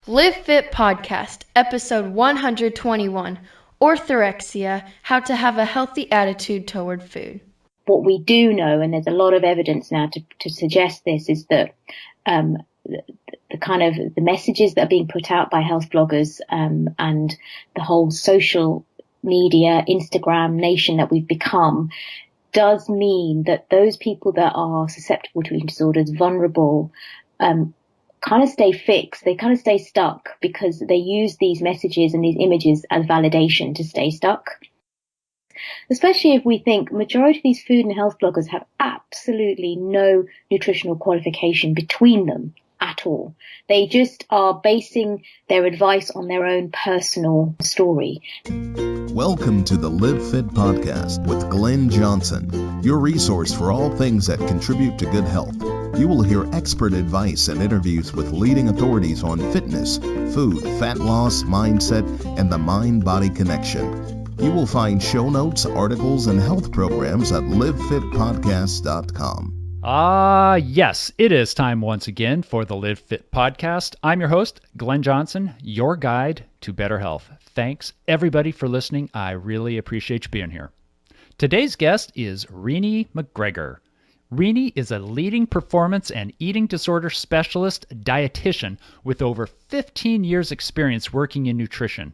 Live Fit Podcast, episode 121, Orthorexia, How to Have a Healthy Attitude Toward Food. What we do know, and there's a lot of evidence now to suggest this, is that the kind of the messages that are being put out by health bloggers and the whole social media, Instagram nation that we've become does mean that those people that are susceptible to eating disorders, vulnerable, kind of stay fixed. They kind of stay stuck because they use these messages and these images as validation to stay stuck. Especially if we think majority of these food and health bloggers have absolutely no nutritional qualification between them at all. They just are basing their advice on their own personal story. Welcome to the Live Fit Podcast with Glenn Johnson, your resource for all things that contribute to good health. You will hear expert advice and interviews with leading authorities on fitness, food, fat loss, mindset, and the mind-body connection. You will find show notes, articles, and health programs at livefitpodcast.com. Yes, it is time once again for the Live Fit Podcast. I'm your host, Glenn Johnson, your guide to better health. Thanks, everybody, for listening. I really appreciate you being here. Today's guest is Ree-knee McGregor. Ree-knee is a leading performance and eating disorder specialist dietitian with over 15 years experience working in nutrition.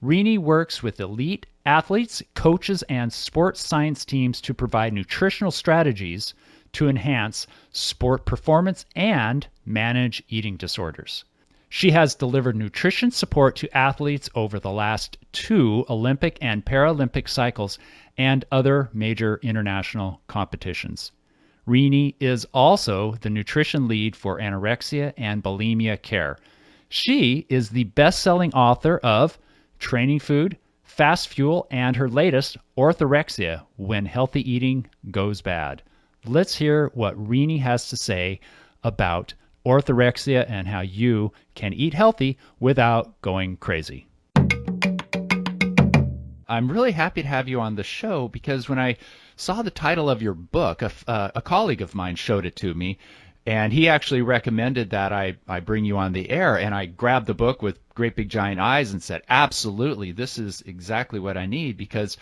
Ree-knee works with elite athletes, coaches, and sports science teams to provide nutritional strategies to enhance sport performance and manage eating disorders. She has delivered nutrition support to athletes over the last 2 Olympic and Paralympic cycles and other major international competitions. Ree-knee is also the nutrition lead for Anorexia and Bulimia Care. She is the best-selling author of Training Food, Fast Fuel, and her latest, Orthorexia, When Healthy Eating Goes Bad. Let's hear what Ree-knee has to say about orthorexia and how you can eat healthy without going crazy. I'm really happy to have you on the show because when I saw the title of your book, a colleague of mine showed it to me, and he actually recommended that I bring you on the air, and I grabbed the book with great big giant eyes and said, absolutely, this is exactly what I need because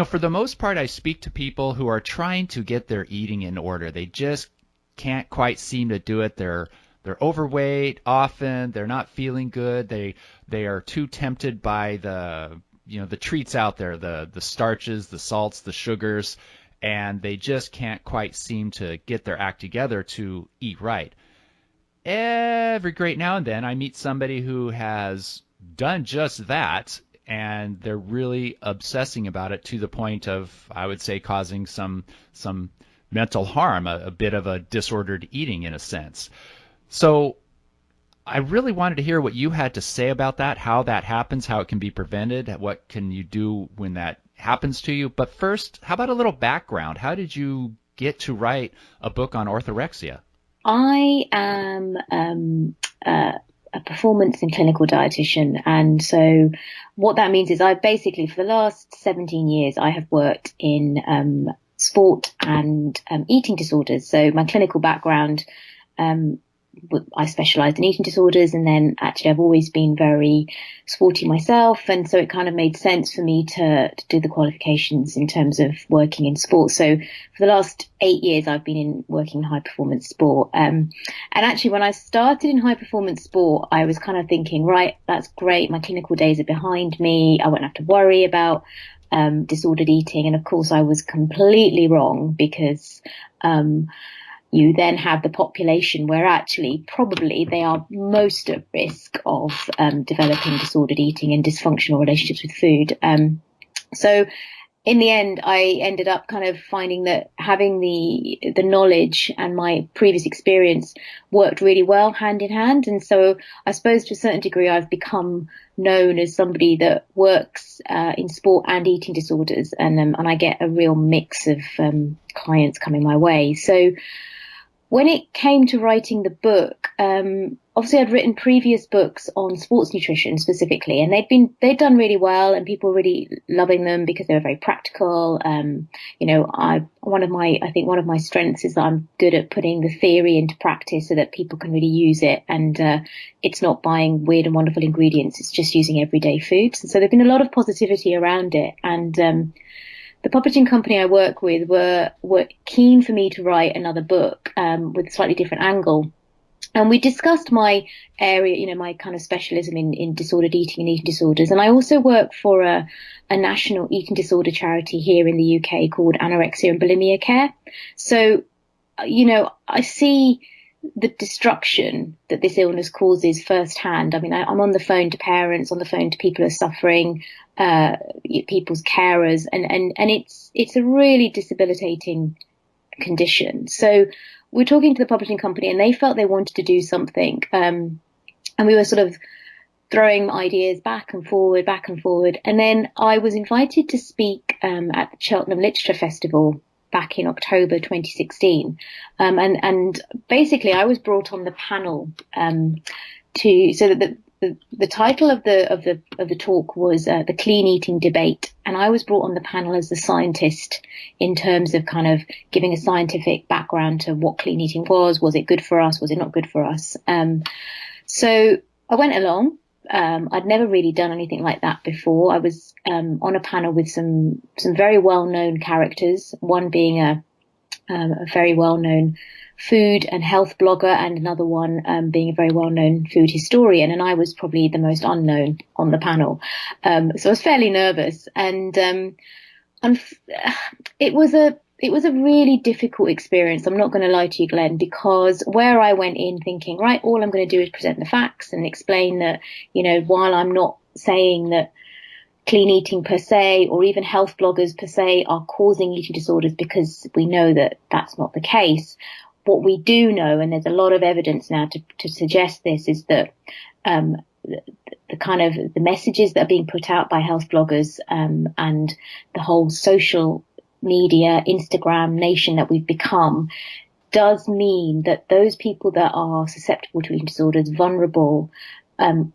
for the most part, I speak to people who are trying to get their eating in order. They just can't quite seem to do it. They're overweight often. They're not feeling good. They are too tempted by the treats out there, the starches, the salts, the sugars, and they just can't quite seem to get their act together to eat right. Every great now and then, I meet somebody who has done just that, and they're really obsessing about it to the point of, I would say, causing some mental harm, a bit of a disordered eating in a sense. So I really wanted to hear what you had to say about that, how that happens, how it can be prevented, what can you do when that happens to you. But first, how about a little background? How did you get to write a book on orthorexia? I am a performance and clinical dietitian, and so what that means is I basically, for the last 17 years, I have worked in sport and eating disorders. So my clinical background, I specialised in eating disorders, and then actually I've always been very sporty myself, and so it kind of made sense for me to do the qualifications in terms of working in sport. So for the last 8 years I've been working in high performance sport, and actually when I started in high performance sport I was kind of thinking, right, that's great, my clinical days are behind me, I won't have to worry about disordered eating. And of course I was completely wrong because you then have the population where actually probably they are most at risk of developing disordered eating and dysfunctional relationships with food. So in the end, I ended up kind of finding that having the knowledge and my previous experience worked really well hand in hand. And so I suppose to a certain degree, I've become known as somebody that works in sport and eating disorders. And I get a real mix of clients coming my way. So when it came to writing the book, obviously I'd written previous books on sports nutrition specifically, and they'd done really well, and people were really loving them because they were very practical. One of my strengths is that I'm good at putting the theory into practice so that people can really use it, and it's not buying weird and wonderful ingredients, it's just using everyday foods. And so there's been a lot of positivity around it, and the publishing company I work with were keen for me to write another book with a slightly different angle. And we discussed my area, my kind of specialism in disordered eating and eating disorders. And I also work for a national eating disorder charity here in the UK called Anorexia and Bulimia Care. So, I see the destruction that this illness causes firsthand. I mean, I'm on the phone to parents, on the phone to people who are suffering, people's carers, and it's a really debilitating condition. So we're talking to the publishing company, and they felt they wanted to do something. And we were sort of throwing ideas back and forward. And then I was invited to speak at the Cheltenham Literature Festival back in October 2016. And basically I was brought on the panel so that the title of the talk was the clean eating debate, and I was brought on the panel as the scientist in terms of kind of giving a scientific background to what clean eating was it good for us, was it not good for us. So I went along. I'd never really done anything like that before. I was on a panel with some very well-known characters, one being a very well-known food and health blogger, and another one being a very well-known food historian, and I was probably the most unknown on the panel. So I was fairly nervous, and it was a really difficult experience. I'm not going to lie to you, Glenn, because where I went in thinking, right, all I'm going to do is present the facts and explain that, while I'm not saying that clean eating per se, or even health bloggers per se, are causing eating disorders, because we know that that's not the case. What we do know, and there's a lot of evidence now to suggest this, is that the kind of the messages that are being put out by health bloggers and the whole social media, Instagram nation that we've become, does mean that those people that are susceptible to eating disorders, vulnerable, kind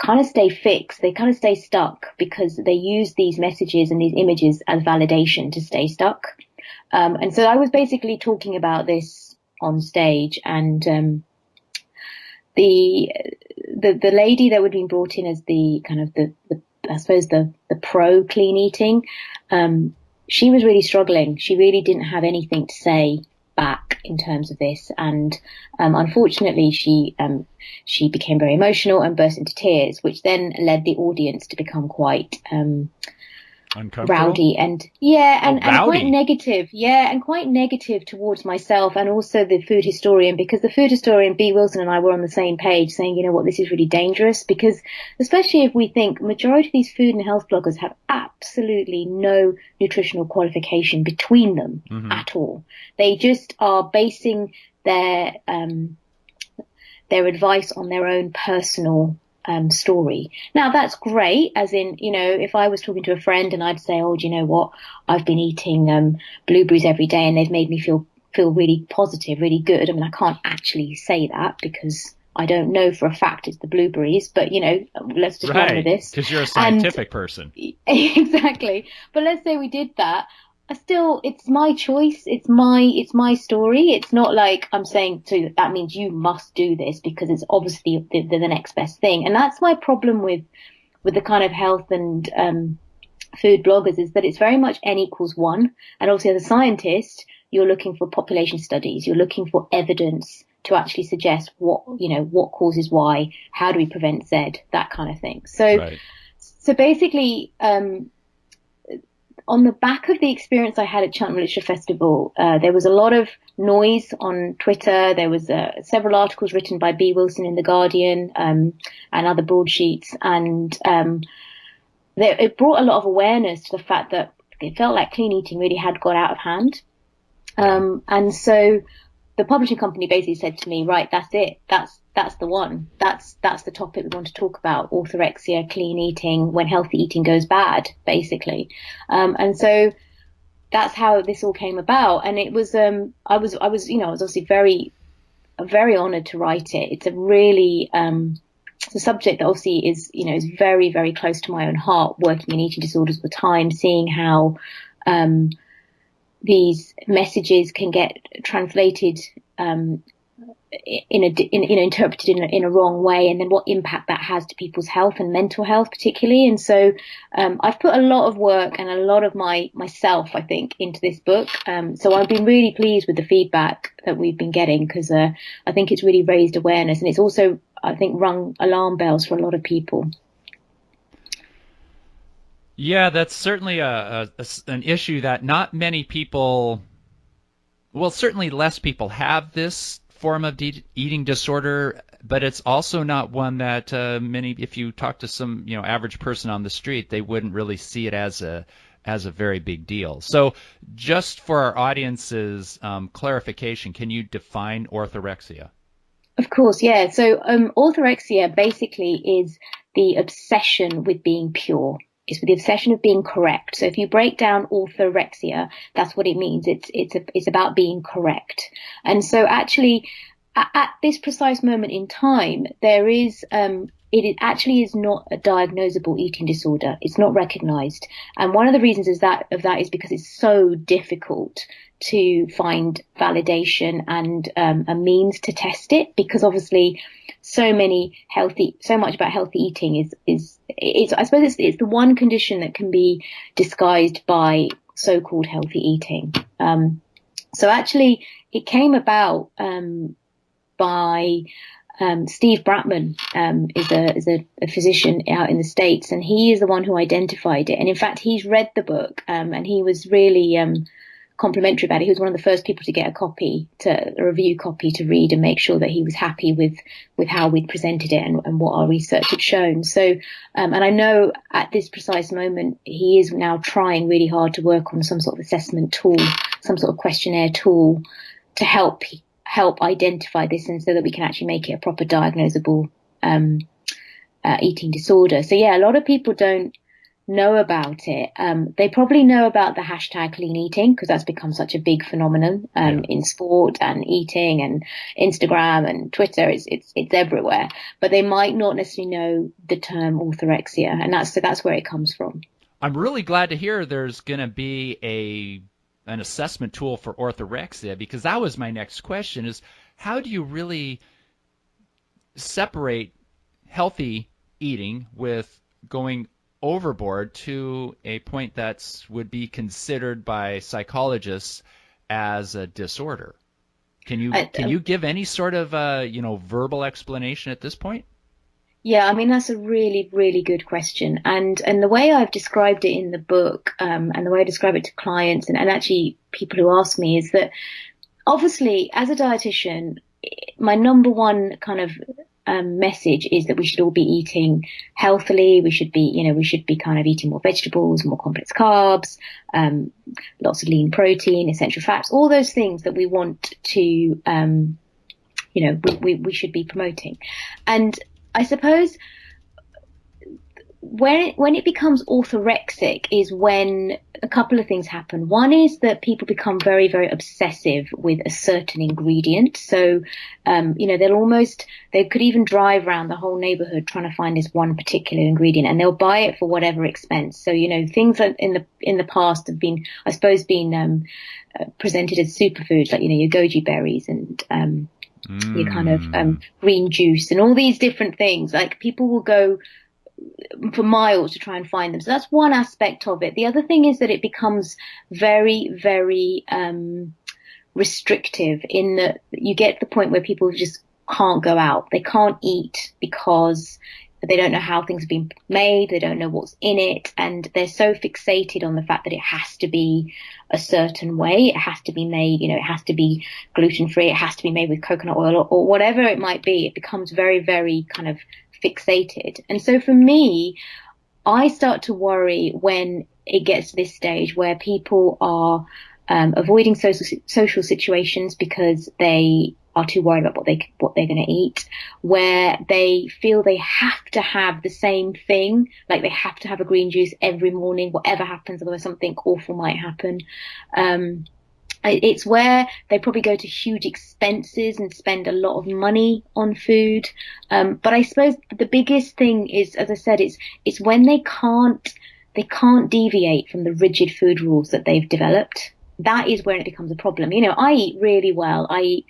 of stay fixed. They kind of stay stuck because they use these messages and these images as validation to stay stuck. And so I was basically talking about this on stage, and the lady that would have been brought in as the kind of the pro clean eating, she was really struggling. She really didn't have anything to say back in terms of this, and unfortunately she became very emotional and burst into tears, which then led the audience to become quite rowdy and quite negative. And quite negative towards myself and also the food historian, because the food historian B. Wilson and I were on the same page saying, this is really dangerous, because especially if we think majority of these food and health bloggers have absolutely no nutritional qualification between them at all. They just are basing their advice on their own personal story. Now that's great, as in, if I was talking to a friend and I'd say, oh, do you know what, I've been eating blueberries every day and they've made me feel really positive, really good. I mean, I can't actually say that because I don't know for a fact it's the blueberries, but let's just run with this. Because you're a scientific person. Exactly. But let's say we did that. It's my choice. It's my story. It's not like I'm saying that means you must do this, because it's obviously the next best thing. And that's my problem with the kind of health and food bloggers, is that it's very much N=1. And obviously as a scientist, you're looking for population studies. You're looking for evidence to actually suggest what causes why, how do we prevent Z, that kind of thing. So basically, on the back of the experience I had at Cheltenham Literature Festival, there was a lot of noise on Twitter. There was several articles written by B. Wilson in The Guardian and other broadsheets. And it brought a lot of awareness to the fact that it felt like clean eating really had got out of hand. And so the publishing company basically said to me, right, that's it. That's the one. That's the topic we want to talk about: orthorexia, clean eating, when healthy eating goes bad, basically. And so that's how this all came about. And it was, I was obviously very very honoured to write it. It's a really it's a subject that obviously is very, very close to my own heart, working in eating disorders all the time, seeing how these messages can get translated interpreted in a wrong way, and then what impact that has to people's health and mental health particularly. And so I've put a lot of work and a lot of myself, I think, into this book. So I've been really pleased with the feedback that we've been getting, because I think it's really raised awareness, and it's also, I think, rung alarm bells for a lot of people. Yeah, that's certainly an issue that not many people, well, certainly less people have this form of eating disorder, but it's also not one that many, if you talk to some average person on the street, they wouldn't really see it as a very big deal. So just for our audience's clarification, can you define orthorexia? Of course, yeah. So orthorexia basically is the obsession with being pure. It's with the obsession of being correct. So if you break down orthorexia, that's what it means. It's about being correct. And so actually, at this precise moment in time, it actually is not a diagnosable eating disorder. It's not recognised. And one of the reasons is that is because it's so difficult to find validation and a means to test it, because obviously so much about healthy eating is I suppose it's the one condition that can be disguised by so-called healthy eating. So actually it came about by Steve Bratman is a physician out in the States, and he is the one who identified it. And in fact, he's read the book and he was really complimentary about it. He was one of the first people to get a review copy to read and make sure that he was happy with how we'd presented it and what our research had shown. So, and I know at this precise moment, he is now trying really hard to work on some sort of assessment tool, some sort of questionnaire tool to help identify this, and so that we can actually make it a proper diagnosable eating disorder. So yeah, a lot of people don't know about it. They probably know about the hashtag clean eating, because that's become such a big phenomenon in sport and eating, and Instagram and Twitter. It's everywhere, but they might not necessarily know the term orthorexia, and that's where it comes from. I'm really glad to hear there's going to be an assessment tool for orthorexia, because that was my next question: is how do you really separate healthy eating with going overboard to a point that would be considered by psychologists as a disorder? Can you give any sort of verbal explanation at this point? Yeah, I mean, that's a really, really good question. And the way I've described it in the book, and the way I describe it to clients and actually people who ask me, is that obviously as a dietitian, my number one kind of message is that we should all be eating healthily. We should be kind of eating more vegetables, more complex carbs, lots of lean protein, essential fats, all those things that we want to, we should be promoting. And I suppose when it becomes orthorexic is when a couple of things happen. One is that people become very, very obsessive with a certain ingredient. So, they could even drive around the whole neighborhood trying to find this one particular ingredient, and they'll buy it for whatever expense. So, things that in the past have been, I suppose, presented as superfoods, like, your goji berries and, your kind of green juice and all these different things. Like, people will go for miles to try and find them. So that's one aspect of it. The other thing is that it becomes very, very restrictive, in that you get to the point where people just can't go out. They can't eat because they don't know how things have been made. They don't know what's in it. And they're so fixated on the fact that it has to be a certain way. It has to be made, it has to be gluten-free. It has to be made with coconut oil or whatever it might be. It becomes very, very kind of fixated. And so for me, I start to worry when it gets to this stage where people are avoiding social situations because they are too worried about what they're going to eat, where they feel they have to have the same thing, like they have to have a green juice every morning, whatever happens, otherwise something awful might happen. It's where they probably go to huge expenses and spend a lot of money on food. But I suppose the biggest thing is, as I said, it's when they can't deviate from the rigid food rules that they've developed. That is where it becomes a problem. I eat really well. I eat,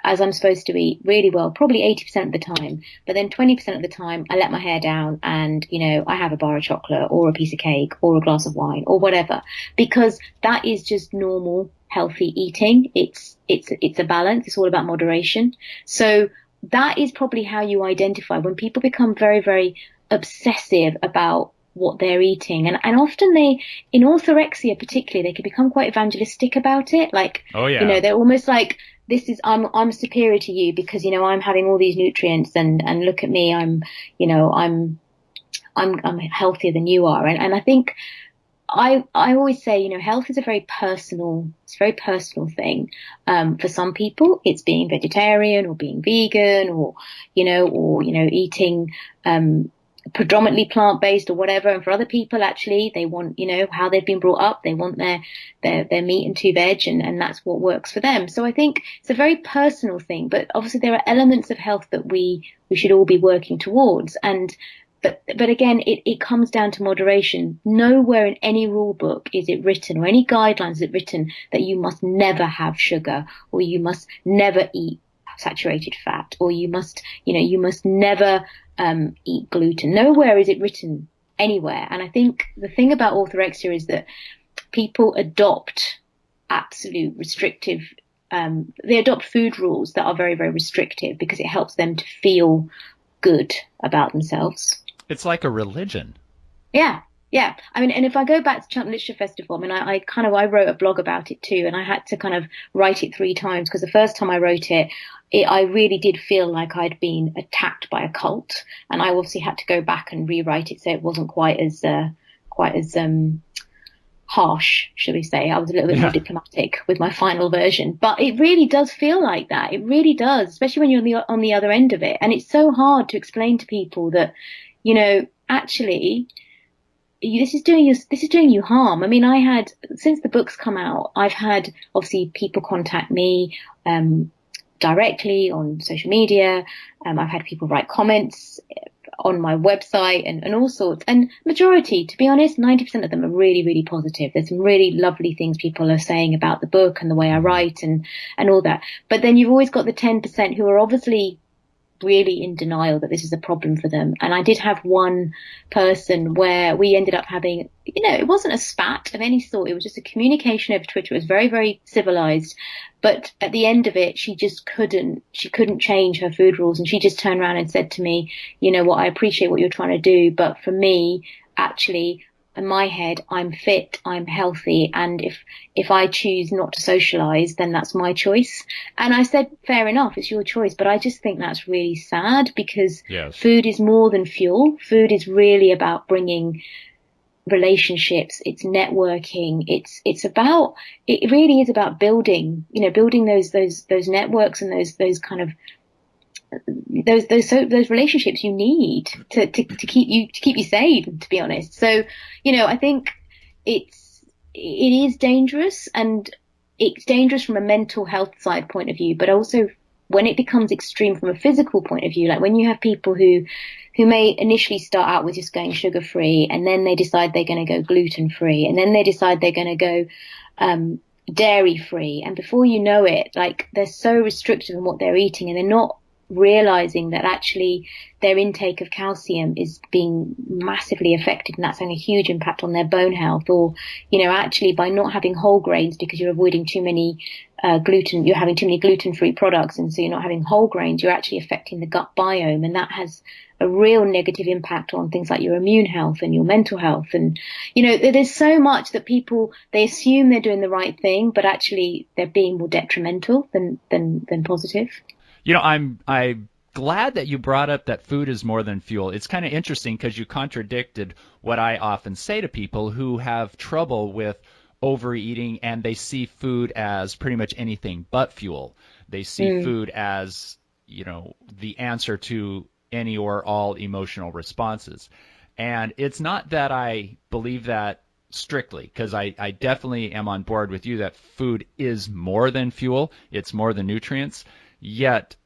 as I'm supposed to eat really well, probably 80% of the time. But then 20% of the time, I let my hair down and, I have a bar of chocolate or a piece of cake or a glass of wine or whatever, because that is just normal, healthy eating. It's a balance. It's all about moderation. So that is probably how you identify when people become very, very obsessive about what they're eating. And often in orthorexia particularly, they can become quite evangelistic about it. Like, oh, yeah. They're almost like, I'm superior to you because, I'm having all these nutrients and look at me, I'm healthier than you are. And I think I always say, health is a very personal thing. For some people, it's being vegetarian or being vegan or eating, predominantly plant-based or whatever. And for other people, actually, they want, how they've been brought up. They want their meat and 2 veg, and that's what works for them. So I think it's a very personal thing, but obviously there are elements of health that we should all be working towards. But again, it comes down to moderation. Nowhere in any rule book is it written, or any guidelines is it written, that you must never have sugar, or you must never eat saturated fat, or you must never eat gluten. Nowhere is it written anywhere. And I think the thing about orthorexia is that people adopt absolute restrictive, they adopt food rules that are very, very restrictive because it helps them to feel good about themselves. It's like a religion. Yeah. Yeah. I mean, and if I go back to Cheltenham Literature Festival, I mean, I wrote a blog about it too, and I had to kind of write it 3 times because the first time I wrote it, I really did feel like I'd been attacked by a cult, and I obviously had to go back and rewrite it so it wasn't quite as harsh, should we say. I was a little bit more diplomatic with my final version, but it really does feel like that. It really does, especially when you're on the other end of it. And it's so hard to explain to people that, actually, this is doing you harm. I mean, since the book's come out, I've had obviously people contact me directly on social media. I've had people write comments on my website and all sorts. And majority, to be honest, 90% of them are really, really positive. There's some really lovely things people are saying about the book and the way I write and all that. But then you've always got the 10% who are obviously really in denial that this is a problem for them. And I did have one person where we ended up having, it wasn't a spat of any sort. It was just a communication over Twitter. It was very, very civilized. But at the end of it, she couldn't change her food rules. And she just turned around and said to me, you know what, I appreciate what you're trying to do. But for me, actually, in my head, I'm fit, I'm healthy, and if I choose not to socialize, then that's my choice. And I said, fair enough, it's your choice, but I just think that's really sad because food is more than fuel. Food is really about bringing relationships, it's networking, it really is about building those networks and those kind of those relationships you need to keep you sane, to be honest. So, I think it is dangerous, and it's dangerous from a mental health side point of view, but also when it becomes extreme from a physical point of view, like when you have people who may initially start out with just going sugar free, and then they decide they're going to go gluten free, and then they decide they're going to go dairy free, and before you know it, like they're so restrictive in what they're eating, and they're not realizing that actually their intake of calcium is being massively affected, and that's having a huge impact on their bone health. Or, actually by not having whole grains because you're avoiding too many you're having too many gluten-free products, and so you're not having whole grains, you're actually affecting the gut biome, and that has a real negative impact on things like your immune health and your mental health. And there's so much that people, they assume they're doing the right thing, but actually they're being more detrimental than positive. I'm glad that you brought up that food is more than fuel. It's kind of interesting because you contradicted what I often say to people who have trouble with overeating, and they see food as pretty much anything but fuel. They see food as, the answer to any or all emotional responses. And it's not that I believe that strictly, because I definitely am on board with you that food is more than fuel. It's more than nutrients. Yet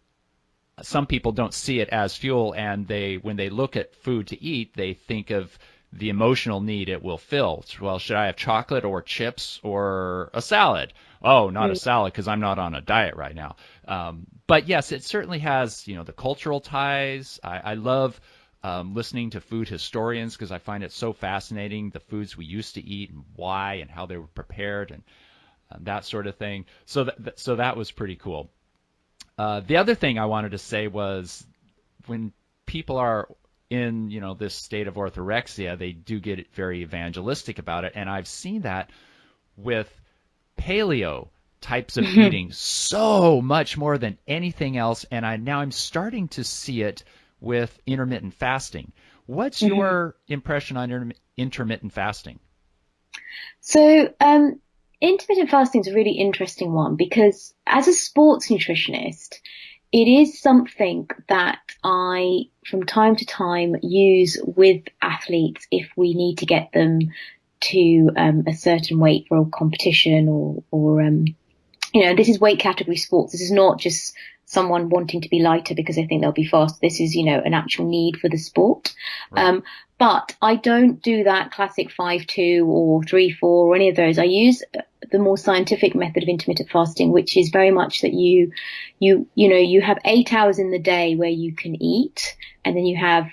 some people don't see it as fuel, and when they look at food to eat, they think of the emotional need it will fill. Well, should I have chocolate or chips or a salad? Oh, not a salad because I'm not on a diet right now. But yes, it certainly has, the cultural ties. I love listening to food historians because I find it so fascinating, the foods we used to eat and why and how they were prepared and that sort of thing. So that was pretty cool. The other thing I wanted to say was when people are in, this state of orthorexia, they do get very evangelistic about it. And I've seen that with paleo types of eating so much more than anything else. And now I'm starting to see it with intermittent fasting. What's your impression on intermittent fasting? So, intermittent fasting is a really interesting one because as a sports nutritionist, it is something that I, from time to time, use with athletes if we need to get them to a certain weight for a competition or this is weight category sports. This is not just someone wanting to be lighter because they think they'll be fast. This is, an actual need for the sport. Right. But I don't do that classic 5-2 or 3-4 or any of those. I use the more scientific method of intermittent fasting, which is very much that you have 8 hours in the day where you can eat, and then you have,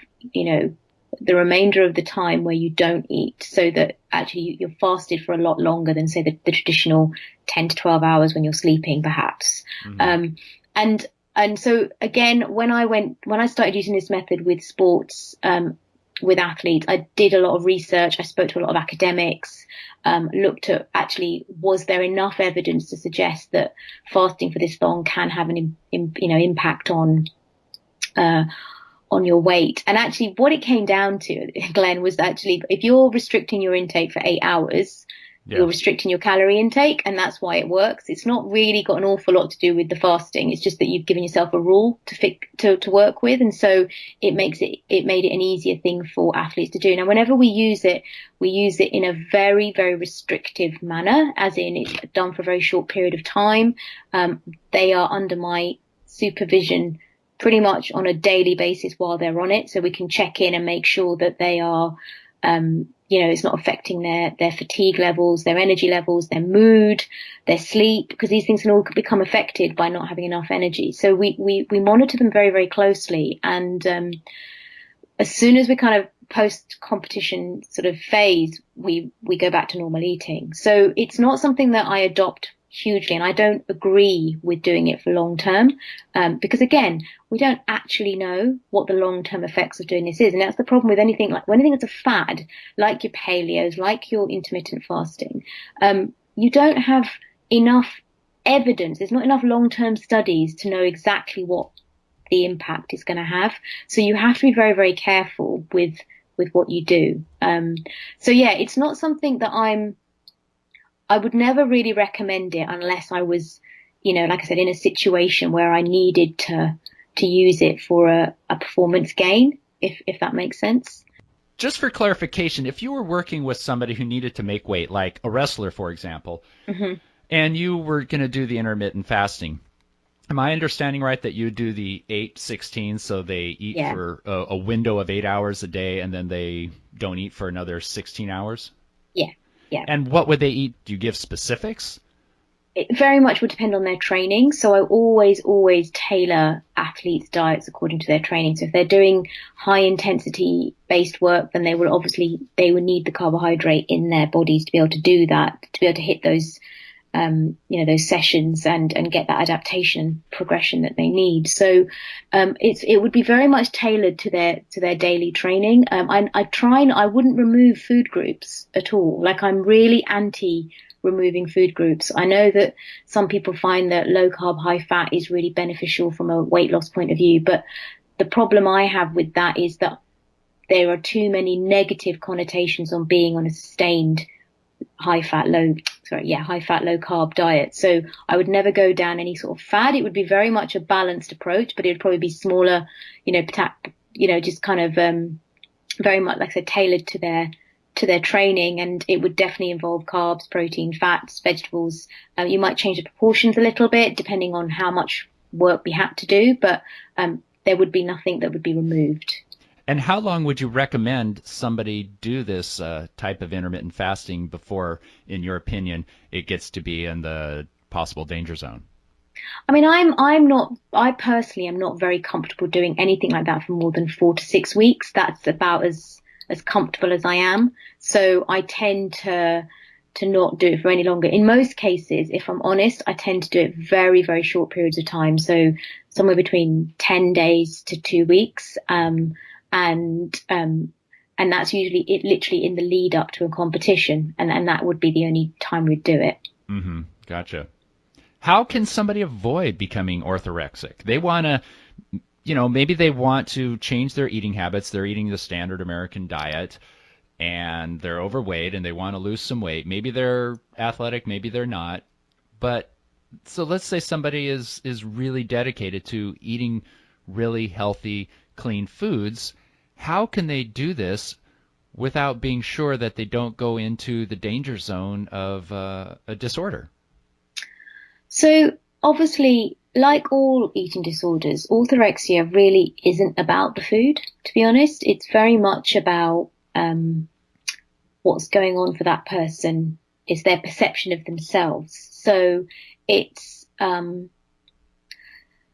the remainder of the time where you don't eat, so that actually you're fasted for a lot longer than, say, the traditional 10 to 12 hours when you're sleeping, perhaps. And so again, when I started using this method with sports, with athletes, I did a lot of research. I spoke to a lot of academics, looked at actually, was there enough evidence to suggest that fasting for this long can have an impact on your weight. And actually what it came down to, Glenn, was actually if you're restricting your intake for 8 hours, you're restricting your calorie intake, and that's why it works. It's not really got an awful lot to do with the fasting. It's just that you've given yourself a rule to work with, and so it made it an easier thing for athletes to do. Now, whenever we use it in a very, very restrictive manner, as in it's done for a very short period of time. They are under my supervision pretty much on a daily basis while they're on it, so we can check in and make sure that they are it's not affecting their fatigue levels, their energy levels, their mood, their sleep, because these things can all become affected by not having enough energy. So we monitor them very, very closely. And as soon as we kind of post-competition sort of phase, we go back to normal eating. So it's not something that I adopt hugely, and I don't agree with doing it for long term, because again, we don't actually know what the long term effects of doing this is. And that's the problem with anything that's a fad, like your paleos, like your intermittent fasting. You don't have enough evidence. There's not enough long term studies to know exactly what the impact is going to have. So you have to be very, very careful with what you do. So yeah, it's not something that I would never really recommend it unless I was, like I said, in a situation where I needed to use it for a performance gain, if that makes sense. Just for clarification, if you were working with somebody who needed to make weight, like a wrestler, for example, and you were going to do the intermittent fasting, am I understanding right that you do the 8-16, so they eat for a window of 8 hours a day, and then they don't eat for another 16 hours? Yeah. Yeah. And what would they eat? Do you give specifics? It very much would depend on their training. So I always tailor athletes' diets according to their training. So if they're doing high intensity based work, then they would need the carbohydrate in their bodies to be able to do that, to be able to hit those, those sessions and get that adaptation progression that they need. So it would be very much tailored to their daily training. I wouldn't remove food groups at all. Like, I'm really anti removing food groups. I know that some people find that low carb, high fat is really beneficial from a weight loss point of view, but the problem I have with that is that there are too many negative connotations on being on a sustained high fat, low carb diet. So I would never go down any sort of fad. It would be very much a balanced approach, but it would probably be smaller, just kind of very much, like I said, tailored to to their training, and it would definitely involve carbs, protein, fats, vegetables. You might change the proportions a little bit depending on how much work we had to do, but there would be nothing that would be removed. And how long would you recommend somebody do this type of intermittent fasting before, in your opinion, it gets to be in the possible danger zone? I mean, I personally am not very comfortable doing anything like that for more than 4 to 6 weeks. That's about as comfortable as I am. So I tend to not do it for any longer. In most cases, if I'm honest, I tend to do it very, very short periods of time. So somewhere between 10 days to 2 weeks. And that's usually literally in the lead up to a competition. And that would be the only time we'd do it. Mm-hmm. Gotcha. How can somebody avoid becoming orthorexic? They want to, maybe they want to change their eating habits. They're eating the standard American diet and they're overweight and they want to lose some weight. Maybe they're athletic, maybe they're not. But so let's say somebody is really dedicated to eating really healthy, clean foods. How can they do this without being sure that they don't go into the danger zone of a disorder? So obviously, like all eating disorders, orthorexia really isn't about the food, to be honest. It's very much about what's going on for that person, is their perception of themselves. So it's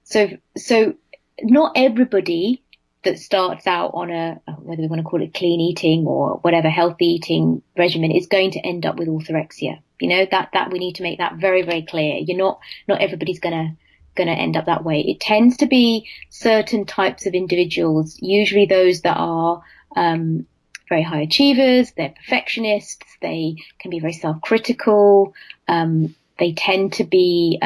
so not everybody that starts out on whether we want to call it clean eating or whatever healthy eating regimen is going to end up with orthorexia. That we need to make that very, very clear. Not everybody's gonna end up that way. It tends to be certain types of individuals, usually those that are very high achievers, they're perfectionists, they can be very self-critical, they tend to be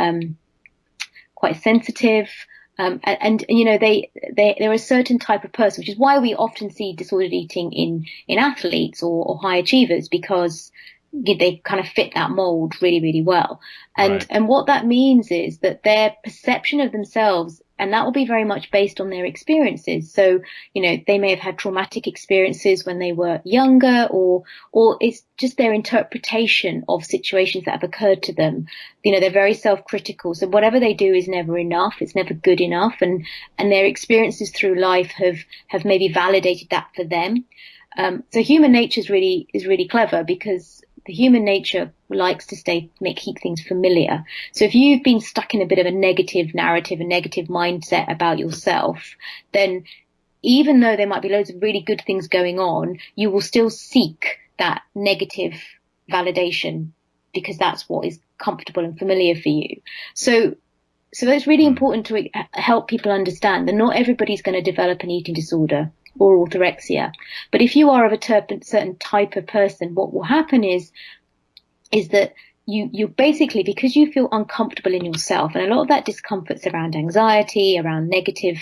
quite sensitive. They're a certain type of person, which is why we often see disordered eating in athletes or high achievers, because they kind of fit that mold really, really well. And what that means is that their perception of themselves, and that will be very much based on their experiences. So, they may have had traumatic experiences when they were younger, or it's just their interpretation of situations that have occurred to them. They're very self-critical. So whatever they do is never enough. It's never good enough. And their experiences through life have maybe validated that for them. So human nature is really clever, because the human nature likes to keep things familiar. So if you've been stuck in a bit of a negative narrative, a negative mindset about yourself, then even though there might be loads of really good things going on, you will still seek that negative validation, because that's what is comfortable and familiar for you. So it's really important to help people understand that not everybody's going to develop an eating disorder or orthorexia. But if you are of a certain type of person, what will happen is that you basically, because you feel uncomfortable in yourself, and a lot of that discomfort's around anxiety, around negative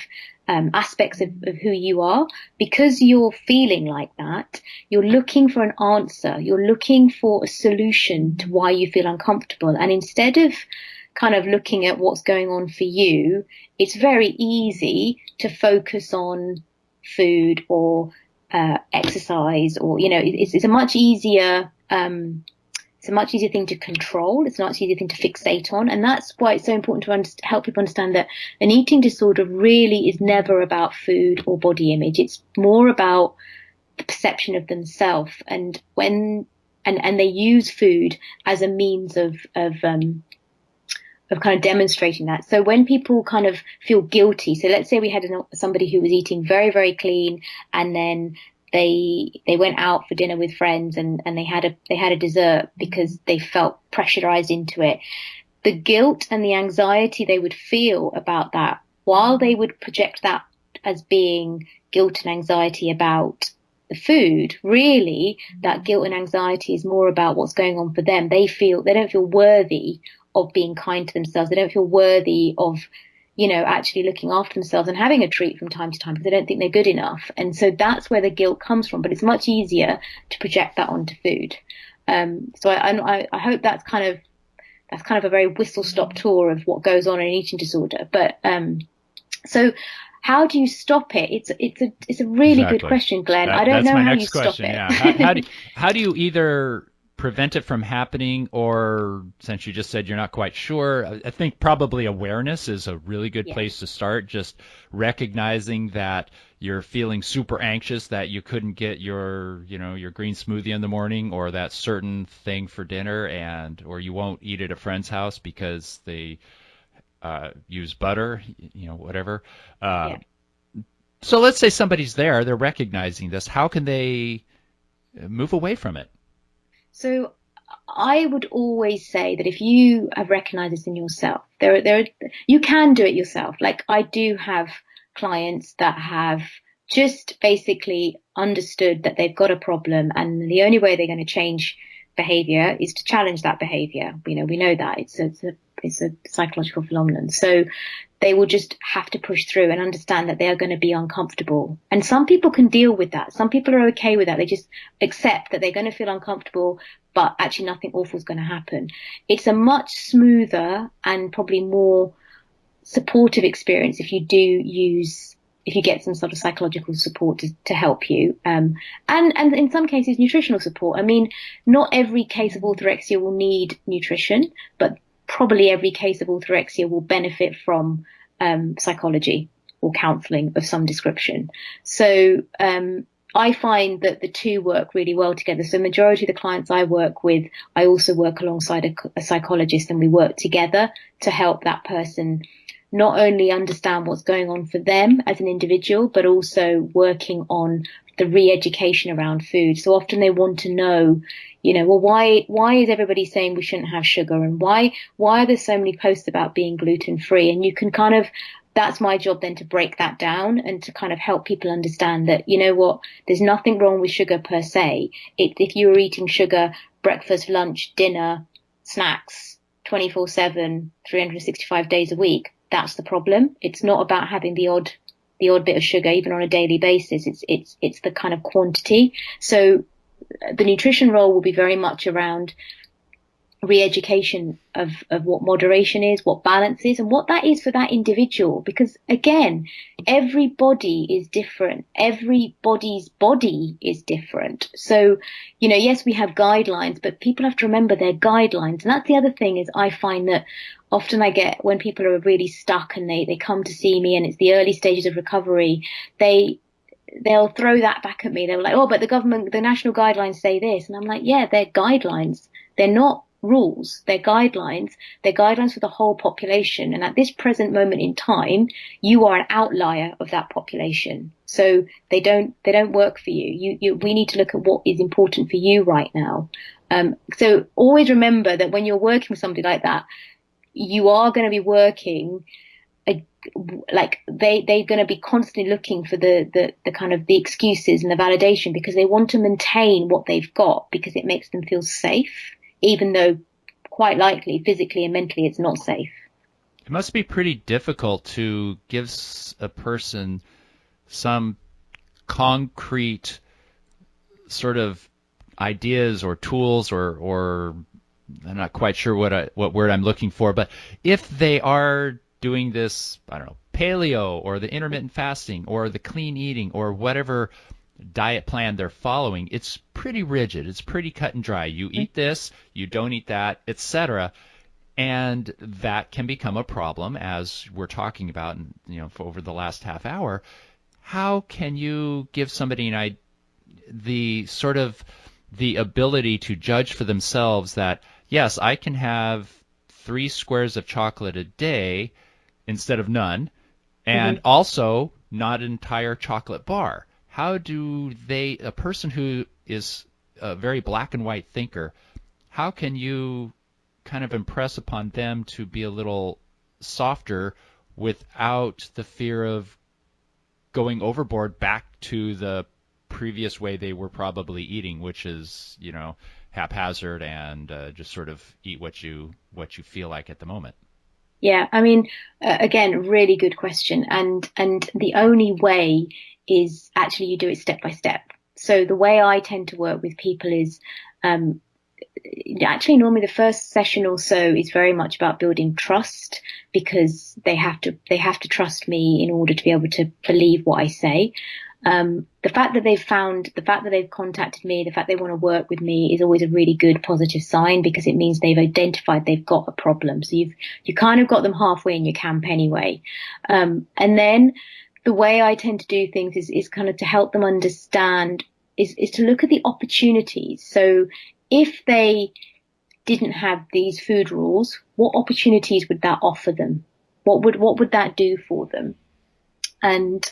aspects of who you are, because you're feeling like that, you're looking for an answer, you're looking for a solution to why you feel uncomfortable. And instead of kind of looking at what's going on for you, it's very easy to focus on food or exercise, or it's a much easier thing to control. It's a much easier thing to fixate on, and that's why it's so important to help people understand that an eating disorder really is never about food or body image. It's more about the perception of themselves, and they use food as a means of kind of demonstrating that. So when people kind of feel guilty, so let's say we had somebody who was eating very, very clean, and then they went out for dinner with friends and they had a dessert because they felt pressurized into it. The guilt and the anxiety they would feel about that, while they would project that as being guilt and anxiety about the food, really that guilt and anxiety is more about what's going on for them. They don't feel worthy of being kind to themselves. They don't feel worthy of, actually looking after themselves and having a treat from time to time, because they don't think they're good enough. And so that's where the guilt comes from. But it's much easier to project that onto food. So I hope that's kind of a very whistle-stop tour of what goes on in an eating disorder. But so how do you stop it? It's a really good question, Glenn. I don't know how you stop it. Yeah. How do you either prevent it from happening, or, since you just said you're not quite sure, I think probably awareness is a really good place to start. Just recognizing that you're feeling super anxious that you couldn't get your green smoothie in the morning, or that certain thing for dinner, or you won't eat at a friend's house because they use butter, whatever. So let's say somebody's there, they're recognizing this. How can they move away from it? So I would always say that if you have recognized this in yourself, you can do it yourself. Like, I do have clients that have just basically understood that they've got a problem, and the only way they're going to change behavior is to challenge that behavior. We know that it's a psychological phenomenon. So they will just have to push through and understand that they are going to be uncomfortable. And some people can deal with that. Some people are okay with that. They just accept that they're going to feel uncomfortable, but actually nothing awful is going to happen. It's a much smoother and probably more supportive experience if you get some sort of psychological support to help you. And in some cases, nutritional support. I mean, not every case of orthorexia will need nutrition, but probably every case of orthorexia will benefit from psychology or counselling of some description. So I find that the two work really well together. So majority of the clients I work with, I also work alongside a psychologist, and we work together to help that person not only understand what's going on for them as an individual, but also working on the re-education around food. So often they want to know, well, why is everybody saying we shouldn't have sugar, and why are there so many posts about being gluten free? And you can that's my job then, to break that down and to kind of help people understand that, there's nothing wrong with sugar per se. If you were eating sugar, breakfast, lunch, dinner, snacks, 24/7, 365 days a week, that's the problem. It's not about having the odd bit of sugar, even on a daily basis. It's the kind of quantity. So the nutrition role will be very much around re-education of what moderation is, what balance is, and what that is for that individual. Because again, everybody is different. Everybody's body is different. So, yes, we have guidelines, but people have to remember their guidelines. And that's the other thing, is I find that often I get, when people are really stuck and they come to see me and it's the early stages of recovery, they'll throw that back at me. They're like, oh, but the national guidelines say this. And I'm like, yeah, they're guidelines. They're not rules. They're guidelines. They're guidelines for the whole population. And at this present moment in time, you are an outlier of that population. So they don't work for you. We need to look at what is important for you right now. So always remember that when you're working with somebody like that, you are going to be working like they're going to be constantly looking for the kind of the excuses and the validation, because they want to maintain what they've got, because it makes them feel safe, even though quite likely physically and mentally it's not safe. It must be pretty difficult to give a person some concrete sort of ideas or tools, or I'm not quite sure what word I'm looking for, but if they are doing this, I don't know, paleo or the intermittent fasting or the clean eating or whatever diet plan they're following, it's pretty rigid. It's pretty cut and dry. You eat this, you don't eat that, etc. And that can become a problem, as we're talking about, for over the last half hour. How can you give somebody the ability to judge for themselves that, yes, I can have 3 squares of chocolate a day instead of none, and also not an entire chocolate bar? How do a person who is a very black and white thinker, how can you kind of impress upon them to be a little softer without the fear of going overboard back to the previous way they were probably eating, which is, haphazard and just sort of eat what you feel like at the moment? Yeah, I mean, again, really good question. And the only way is actually you do it step by step. So the way I tend to work with people is actually normally the first session or so is very much about building trust, because they have to trust me in order to be able to believe what I say. The fact that they've contacted me, the fact they want to work with me is always a really good positive sign, because it means they've identified they've got a problem. So you kind of got them halfway in your camp anyway. And then the way I tend to do things is kind of to help them understand, is to look at the opportunities. So if they didn't have these food rules, what opportunities would that offer them? What would that do for them? And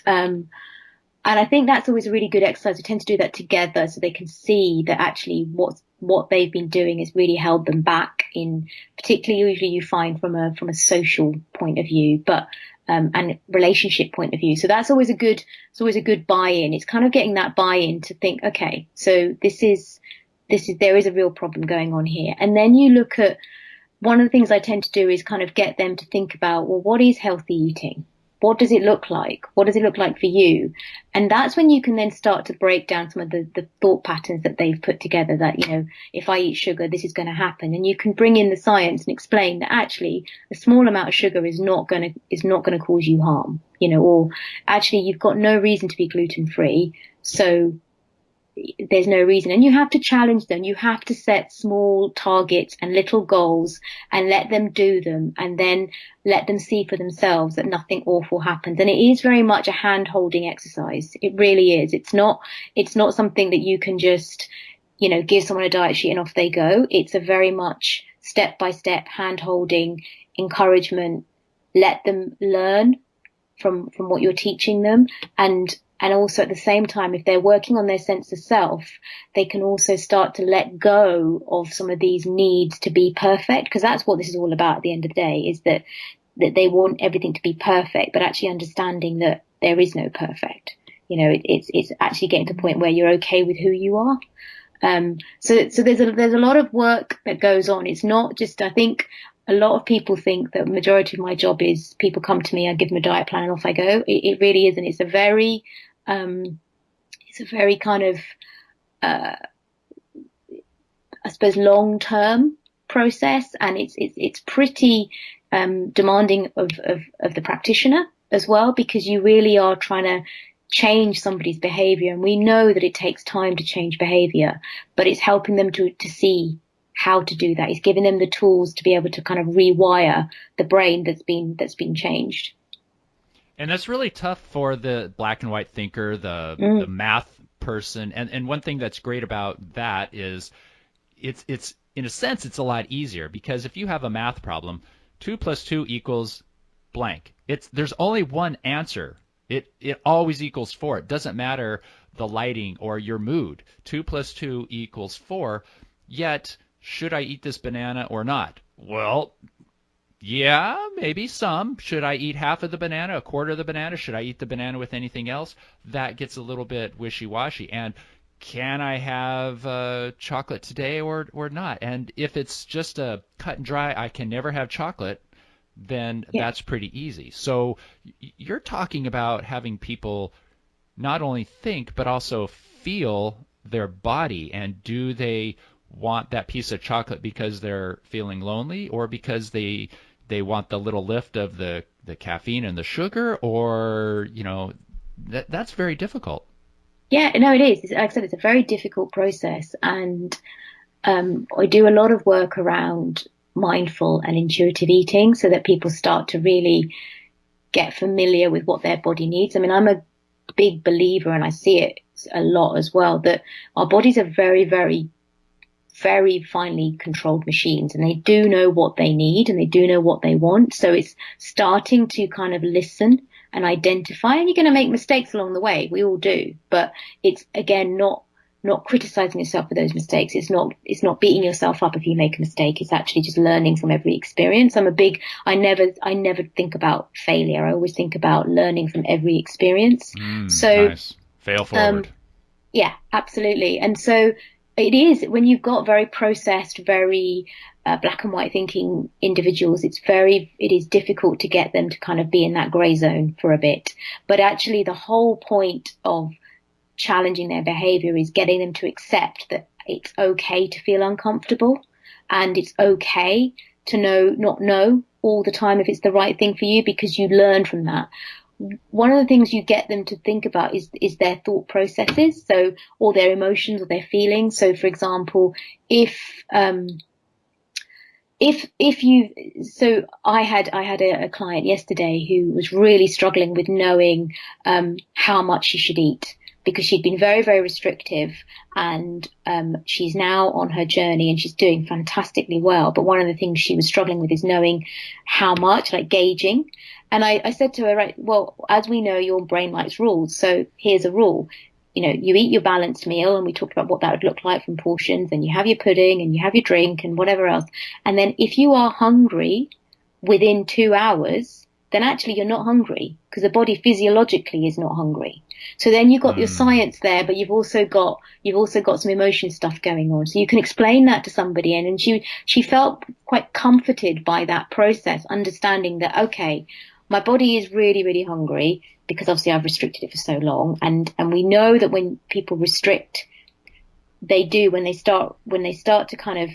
I think that's always a really good exercise. We tend to do that together so they can see that actually what they've been doing has really held them back, in particularly usually you find from a social point of view, but and relationship point of view. So that's always a good buy-in. It's kind of getting that buy-in to think, okay, so there is a real problem going on here. And then you look at, one of the things I tend to do is kind of get them to think about, well, what is healthy eating? What does it look like? What does it look like for you? And that's when you can then start to break down some of the thought patterns that they've put together, that, if I eat sugar, this is going to happen. And you can bring in the science and explain that actually a small amount of sugar is not going to cause you harm, or actually you've got no reason to be gluten free. So there's no reason. And you have to challenge them. You have to set small targets and little goals and let them do them, and then let them see for themselves that nothing awful happens. And it is very much a hand holding exercise. It really is. It's not something that you can just, give someone a diet sheet and off they go. It's a very much step by step hand holding, encouragement, let them learn from what you're teaching them. And also at the same time, if they're working on their sense of self, they can also start to let go of some of these needs to be perfect, because that's what this is all about at the end of the day, is that they want everything to be perfect, but actually understanding that there is no perfect. It's actually getting to the point where you're okay with who you are. So there's a lot of work that goes on. It's not just, I think a lot of people think that the majority of my job is people come to me, I give them a diet plan and off I go. It really isn't. It's a very kind of, I suppose, long-term process, and it's pretty demanding of the practitioner as well, because you really are trying to change somebody's behavior, and we know that it takes time to change behavior, but it's helping them to see how to do that. It's giving them the tools to be able to kind of rewire the brain that's been changed. And that's really tough for the black and white thinker, the math person. And one thing that's great about that is it's in a sense, it's a lot easier, because if you have a math problem, 2 + 2 = blank. There's only one answer. It always equals 4. It doesn't matter the lighting or your mood. 2 + 2 = 4. Yet, should I eat this banana or not? Well, yeah, maybe some. Should I eat half of the banana, a quarter of the banana? Should I eat the banana with anything else? That gets a little bit wishy-washy. And can I have chocolate today or not? And if it's just a cut and dry, I can never have chocolate, then that's pretty easy. So you're talking about having people not only think but also feel their body, and do they want that piece of chocolate because they're feeling lonely, or because they want the little lift of the caffeine and the sugar, or that's very difficult. Yeah, no, it is. Like I said, it's a very difficult process, and I do a lot of work around mindful and intuitive eating, so that people start to really get familiar with what their body needs. I mean, I'm a big believer, and I see it a lot as well, that our bodies are very, very, very finely controlled machines, and they do know what they need and they do know what they want. So it's starting to kind of listen and identify, and you're going to make mistakes along the way. We all do, but it's again not criticizing yourself for those mistakes. It's not beating yourself up if you make a mistake. It's actually just learning from every experience. I never think about failure. I always think about learning from every experience. So nice. Fail forward. Yeah, absolutely. And so it is, when you've got very processed, very black and white thinking individuals, it is difficult to get them to kind of be in that gray zone for a bit. But actually the whole point of challenging their behavior is getting them to accept that it's okay to feel uncomfortable, and it's okay to not know all the time if it's the right thing for you, because you learn from that. One of the things you get them to think about is their thought processes, so, or their emotions or their feelings. So, for example, if I had a client yesterday who was really struggling with knowing how much she should eat, because she'd been very, very restrictive, and she's now on her journey and she's doing fantastically well. But one of the things she was struggling with is knowing how much, like gauging. And I said to her, right, well, as we know, your brain likes rules. So here's a rule. You know, you eat your balanced meal, and we talked about what that would look like from portions, and you have your pudding and you have your drink and whatever else. And then if you are hungry within 2 hours, then actually you're not hungry, because the body physiologically is not hungry. So then you've got your science there, but you've also got some emotion stuff going on. So you can explain that to somebody, and she felt quite comforted by that process, understanding that, okay, my body is really, really hungry, because obviously I've restricted it for so long. And we know that when people restrict, they do, when they start to kind of,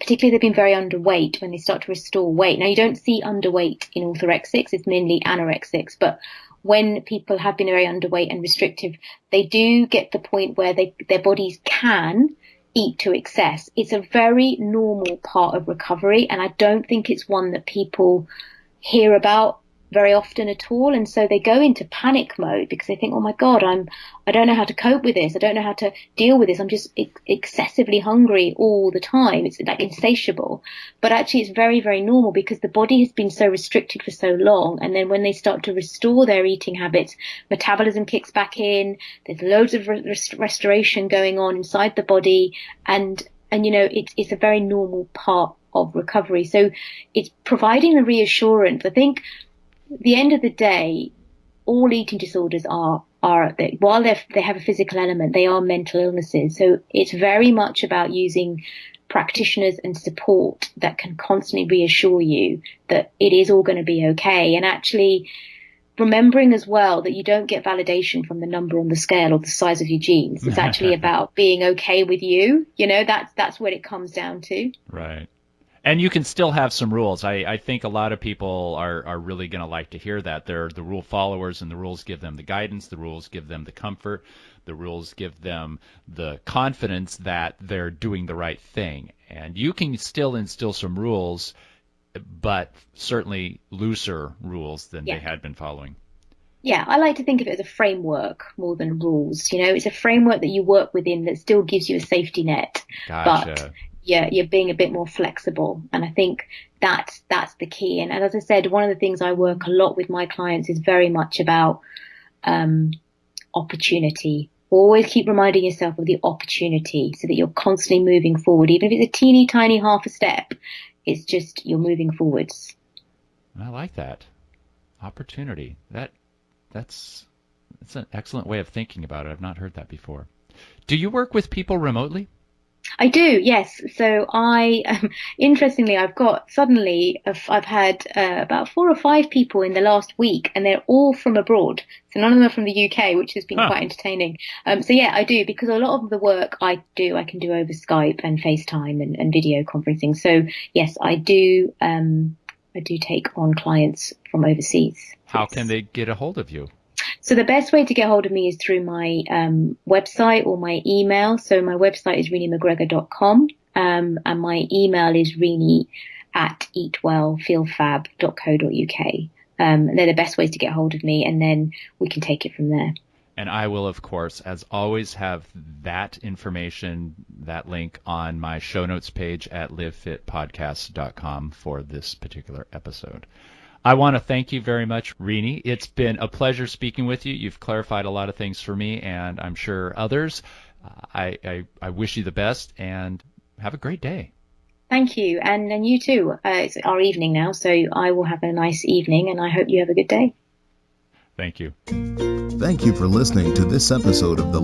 particularly they've been very underweight, when they start to restore weight. Now, you don't see underweight in orthorexics, it's mainly anorexics, but when people have been very underweight and restrictive, they do get the point where their bodies can eat to excess. It's a very normal part of recovery, and I don't think it's one that people hear about very often at all. And so they go into panic mode because they think, oh my God, I don't know how to cope with this. I don't know how to deal with this. I'm just excessively hungry all the time. It's like insatiable. But actually it's very, very normal, because the body has been so restricted for so long. And then when they start to restore their eating habits, metabolism kicks back in. There's loads of restoration going on inside the body. And you know, it's a very normal part of recovery. So it's providing the reassurance. I think at the end of the day, all eating disorders are while they have a physical element, they are mental illnesses. So it's very much about using practitioners and support that can constantly reassure you that it is all going to be okay. And actually remembering as well that you don't get validation from the number on the scale or the size of your jeans. It's actually about being okay with you. You know, that's what it comes down to. Right. And you can still have some rules. I think a lot of people are really going to like to hear that. They're the rule followers, and the rules give them the guidance. The rules give them the comfort. The rules give them the confidence that they're doing the right thing. And you can still instill some rules, but certainly looser rules than they had been following. Yeah, I like to think of it as a framework more than rules. You know, it's a framework that you work within that still gives you a safety net. Gotcha. But yeah, you're being a bit more flexible. And I think that's the key. And as I said, one of the things I work a lot with my clients is very much about opportunity. Always keep reminding yourself of the opportunity so that you're constantly moving forward. Even if it's a teeny tiny half a step, it's just you're moving forwards. I like that. Opportunity. That's an excellent way of thinking about it. I've not heard that before. Do you work with people remotely? I do, yes. So interestingly, I've had about 4 or 5 people in the last week, and they're all from abroad. So none of them are from the UK, which has been quite entertaining. So yeah, I do, because a lot of the work I can do over Skype and FaceTime and video conferencing. So yes, I do take on clients from overseas. How can they get a hold of you? So the best way to get hold of me is through my website or my email. So my website is reneemcgregor.com, and my email is reenie@eatwellfeelfab.co.uk. They're the best ways to get hold of me, and then we can take it from there. And I will, of course, as always, have that information, that link on my show notes page at livefitpodcast.com for this particular episode. I want to thank you very much, Ree-knee. It's been a pleasure speaking with you. You've clarified a lot of things for me, and I'm sure others. I wish you the best, and have a great day. Thank you, and you too. It's our evening now, so I will have a nice evening, and I hope you have a good day. Thank you. Thank you for listening to this episode of the